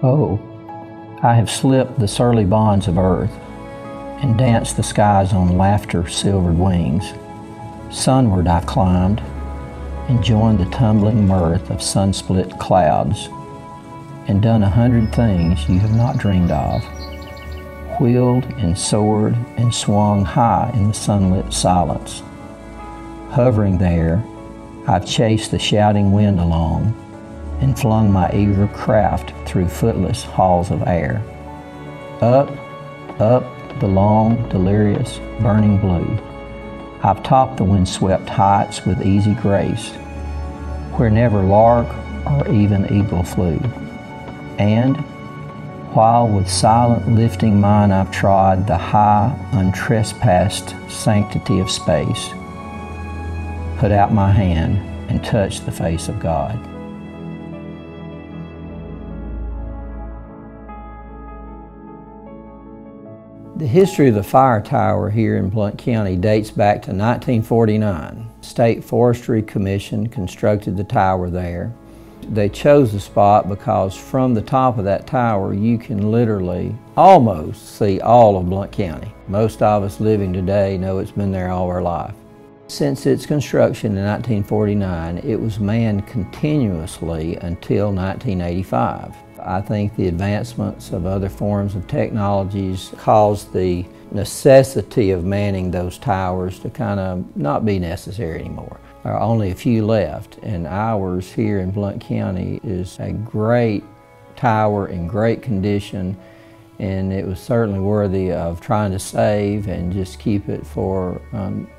Oh, I have slipped the surly bonds of earth and danced the skies on laughter-silvered wings. Sunward I've climbed and joined the tumbling mirth of sun-split clouds and done 100 things you have not dreamed of, wheeled and soared and swung high in the sunlit silence. Hovering there, I've chased the shouting wind along and flung my eager craft through footless halls of air. Up, up the long, delirious, burning blue, I've topped the wind-swept heights with easy grace, where never lark or even eagle flew. And, while with silent lifting mind I've trod the high, untrespassed sanctity of space, put out my hand and touched the face of God. The history of the fire tower here in Blount County dates back to 1949. State Forestry Commission constructed the tower there. They chose the spot because from the top of that tower you can literally almost see all of Blount County. Most of us living today know it's been there all our life. Since its construction in 1949, it was manned continuously until 1985. I think the advancements of other forms of technologies caused the necessity of manning those towers to kind of not be necessary anymore. There are only a few left, and ours here in Blount County is a great tower in great condition, and it was certainly worthy of trying to save and just keep it for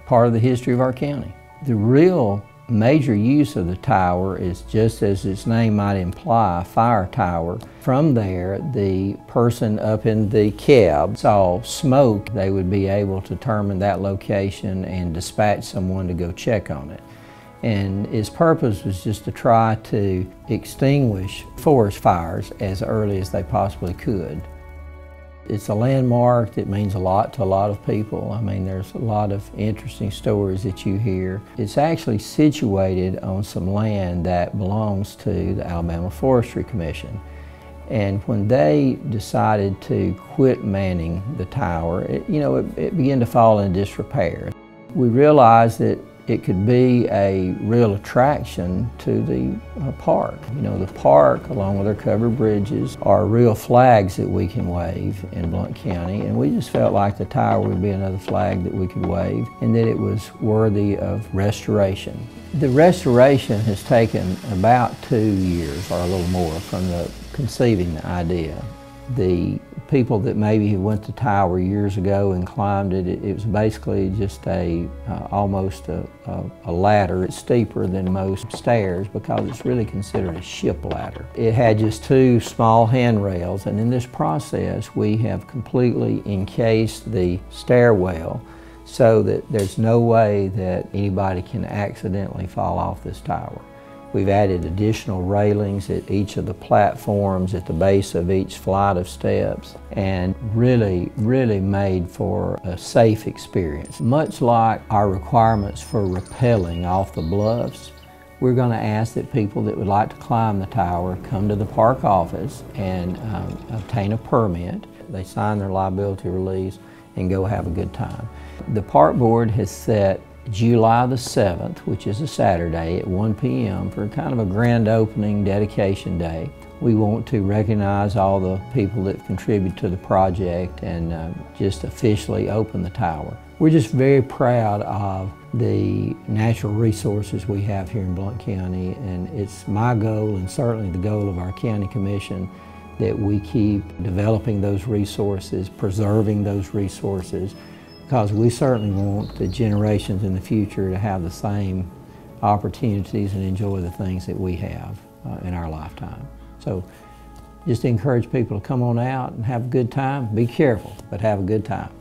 part of the history of our county. The real major use of the tower is, just as its name might imply, fire tower. From there, the person up in the cab saw smoke. They would be able to determine that location and dispatch someone to go check on it. And its purpose was just to try to extinguish forest fires as early as they possibly could. It's a landmark that means a lot to a lot of people. I mean, there's a lot of interesting stories that you hear. It's actually situated on some land that belongs to the Alabama Forestry Commission. And when they decided to quit manning the tower, it began to fall in disrepair. We realized that it could be a real attraction to the park. The park, along with our covered bridges, are real flags that we can wave in Blount County, and we just felt like the tower would be another flag that we could wave, and that it was worthy of restoration. The restoration has taken about 2 years or a little more from the conceiving the idea. The people that maybe went to the tower years ago and climbed it, it was basically just almost a ladder. It's steeper than most stairs because it's really considered a ship ladder. It had just 2 small handrails, and in this process we have completely encased the stairwell so that there's no way that anybody can accidentally fall off this tower. We've added additional railings at each of the platforms, at the base of each flight of steps, and really made for a safe experience. Much like our requirements for rappelling off the bluffs, we're going to ask that people that would like to climb the tower come to the park office and obtain a permit. They sign their liability release and go have a good time. The park board has set July the 7th, which is a Saturday, at 1 p.m. for kind of a grand opening dedication day. We want to recognize all the people that contribute to the project and just officially open the tower. We're just very proud of the natural resources we have here in Blount County, and it's my goal, and certainly the goal of our county commission, that we keep developing those resources, preserving those resources, because we certainly want the generations in the future to have the same opportunities and enjoy the things that we have in our lifetime. So just encourage people to come on out and have a good time. Be careful, but have a good time.